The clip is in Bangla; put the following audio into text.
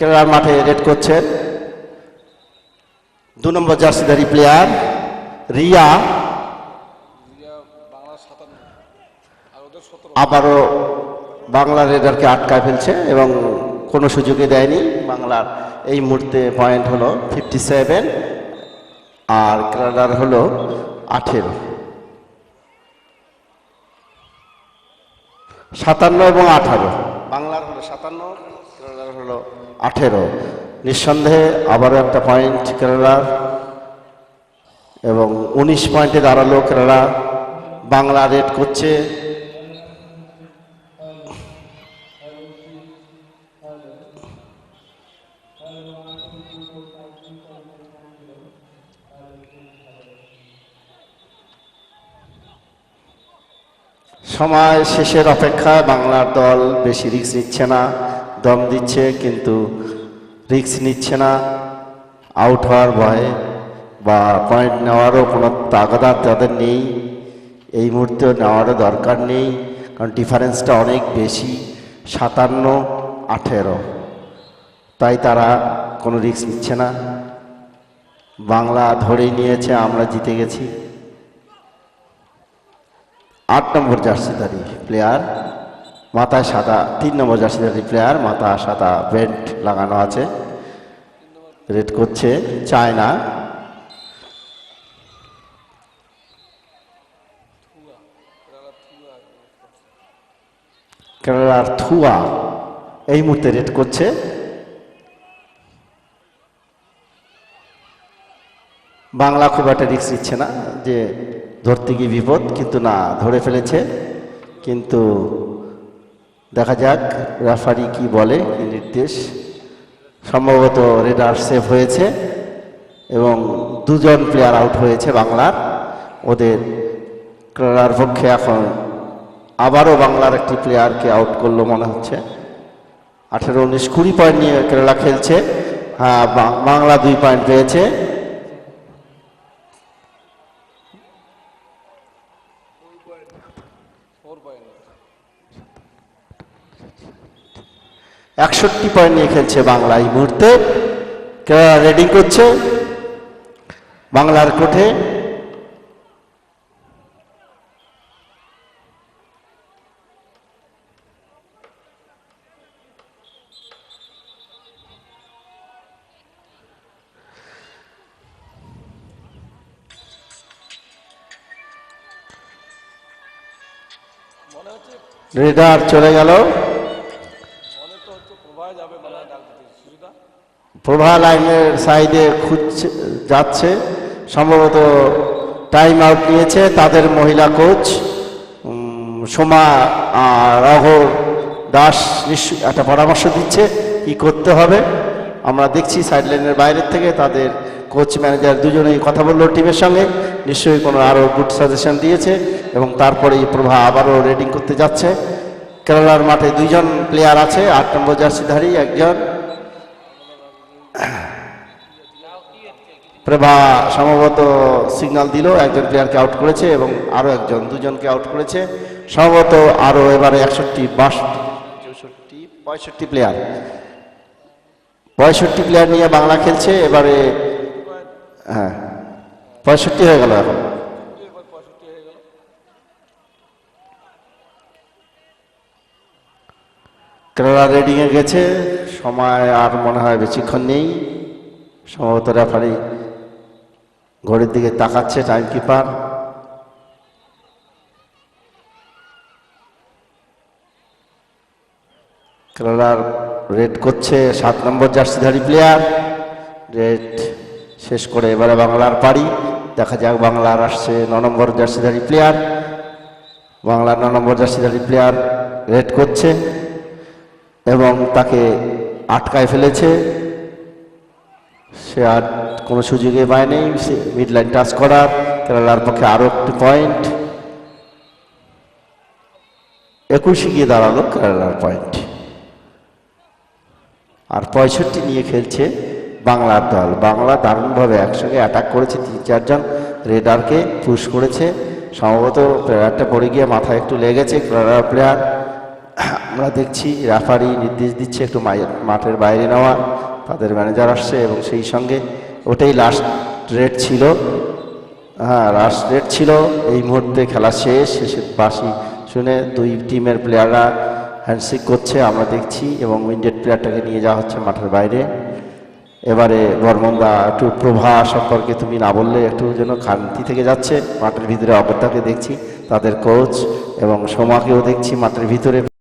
কেরালার মাঠে রেড করছেন 2 নম্বর জার্সিধারী প্লেয়ার রিয়া। আবারও বাংলা রেডারকে আটকায় ফেলছে এবং কোনো সুযোগই দেয়নি। বাংলার এই মুহূর্তে পয়েন্ট হলো 57 আর কেরালার হলো 18। 57 এবং 18, বাংলার হলো 57, কেরালার হলো 18। নিঃসন্দেহে আবারও একটা পয়েন্ট কেরালার এবং 19 পয়েন্টে দাঁড়ালো কেরালা। বাংলা রেড করছে সময় শেষের অপেক্ষায় বাংলার দল বেশি রিস্ক নিচ্ছে না, দম দিচ্ছে কিন্তু রিস্ক নিচ্ছে না আউট হওয়ার ভয়ে বা পয়েন্ট নেওয়ারও কোনো তাগাদা তাদের নেই। এই মুহূর্তে নেওয়ারও দরকার নেই, কারণ ডিফারেন্সটা অনেক বেশি, 57-18, তাই তারা কোনো রিস্ক নিচ্ছে না। বাংলা ধরেই নিয়েছে আমরা জিতে গেছি। 8 নম্বর জার্সিধারী প্লেয়ার মাথায় সাদা, 3 নম্বর জার্সিধারী প্লেয়ার মাথা সাদা বেল্ট লাগানো আছে, রেড করছে, চায় না। কেরালার থুয়া এই মুহূর্তে রেড করছে। বাংলা খুব একটা রিস্ক নিচ্ছে না যে ধরতে গিয়ে বিপদ, কিন্তু না, ধরে ফেলেছে। কিন্তু দেখা যাক রেফারি কি বলে, কি নির্দেশ। সম্ভবত রেডার সেভ হয়েছে এবং 2 জন প্লেয়ার আউট হয়েছে বাংলার। ওদের কেরালার পক্ষে এখন আবারও বাংলার একটি প্লেয়ারকে আউট করলো মনে হচ্ছে। 18, 19, 20 পয়েন্ট নিয়ে কেরালা খেলছে। হ্যাঁ, বাংলা 2 পয়েন্ট পেয়েছে। একষট্টি পয়েন্ট নিয়ে খেলছে বাংলা এই মুহূর্তে। কেরালা রেডিং করছে বাংলার কোঠে। রেডার চলে গেল, প্রভা লাইনের সাইডে খুঁজছে, যাচ্ছে, সম্ভবত টাইম আউট নিয়েছে তাদের মহিলা কোচ সোমা রঘর দাস। নিশ্চয়ই একটা পরামর্শ দিচ্ছে কি করতে হবে। আমরা দেখছি সাইড লাইনের বাইরের থেকে তাদের কোচ ম্যানেজার দুজনেই কথা বললো টিমের সঙ্গে, নিশ্চয়ই কোনো আরও গুড সাজেশন দিয়েছে এবং তারপরেই প্রভা আবারও রেডিং করতে যাচ্ছে। কেরালার মাঠে 2 জন প্লেয়ার আছে, 8 নম্বর জার্সিধারী একজন। প্রভা সম্ভবত সিগন্যাল দিল, একজন প্লেয়ারকে আউট করেছে এবং আরও একজন, 2 জনকে আউট করেছে সম্ভবত। আরও এবারে 61, 62, 64, 65 প্লেয়ার, 65 প্লেয়ার নিয়ে বাংলা খেলছে এবারে। হ্যাঁ, 65 হয়ে গেল এখন। কেরালা রেডিংয়ে গেছে, সময় আর মনে হয় বেশিক্ষণ নেই। সম্ভবত রেফারি ঘড়ির দিকে তাকাচ্ছে, টাইম কিপার। কেরালার রেড করছে 7 নম্বর জার্সিধারী প্লেয়ার, রেড শেষ করে এবারে বাংলার পারি। দেখা যাক বাংলার আসছে 9 নম্বর জার্সিধারী প্লেয়ার। বাংলার 9 নম্বর জার্সিধারী প্লেয়ার রেড করছে এবং তাকে আটকায় ফেলেছে। সে আর কোনো সুযোগে পায়নি মিড লাইন টাচ করার। কেরালার পক্ষে আরও একটি পয়েন্ট, 21 গিয়ে দাঁড়ালো কেরালার পয়েন্ট। আর 65 নিয়ে খেলছে বাংলার দল। বাংলা দারুণভাবে একসঙ্গে অ্যাটাক করেছে, 3-4 জন রেডারকে পুশ করেছে। সম্ভবত প্লেয়ারটা পড়ে গিয়ে মাথায় একটু লেগেছে কেরালার প্লেয়ার। আমরা দেখছি রেফারি নির্দেশ দিচ্ছে একটু মাঠের বাইরে নেওয়া, তাদের ম্যানেজার আসছে এবং সেই সঙ্গে ওটাই লাস্ট রেড ছিল। হ্যাঁ, লাস্ট রেড ছিল। এই মুহূর্তে খেলা শেষের বাঁশি শুনে দুই টিমের প্লেয়াররা হ্যান্ডশেক করছে আমরা দেখছি এবং উইন্ডেড প্লেয়ারটাকে নিয়ে যাওয়া হচ্ছে মাঠের বাইরে। এবারে বর্মনদা একটু প্রভা সম্পর্কে তুমি না বললে একটু যেন খান্তি থেকে যাচ্ছে। মাঠের ভিতরে অপরটাকে দেখছি, তাদের কোচ এবং সোমাকেও দেখছি মাঠের ভিতরে।